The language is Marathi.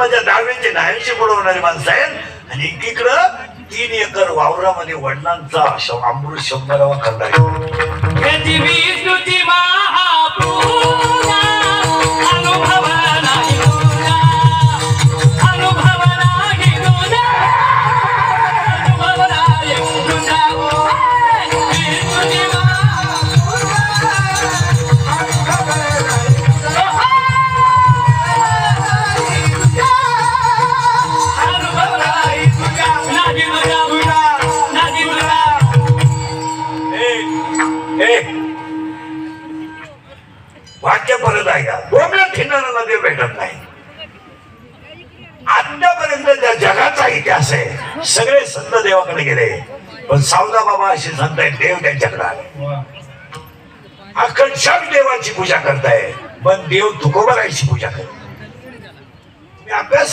बाप्पाच्या दहावीचे 900 बुडवणारी माणसं आहेत आणि एकीकडं 3 एकर वावरामध्ये वडिलांचा अमृत 100 करणारे विष्णूची महापूजा अनुभव नाही तुझा, अनुभव नाही तुझा, अनुभव नाही तुझा. विष्णूची महापूजा अनुभव नाही तुझा, नाही तुझा, नाही तुझा. वाक्य परत आहे का बोबड्या ठिकाणाला देव भेटत नाही. आतापर्यंत ज्या जगाचा इतिहास आहे सगळे संत देवाकडे गेले पण सावदा बाबा असे संत आहेत देव त्यांच्याकडे आले. अखंड जग देवाची पूजा करताय पण देव तुकोबारायची पूजा करताय. अभ्यास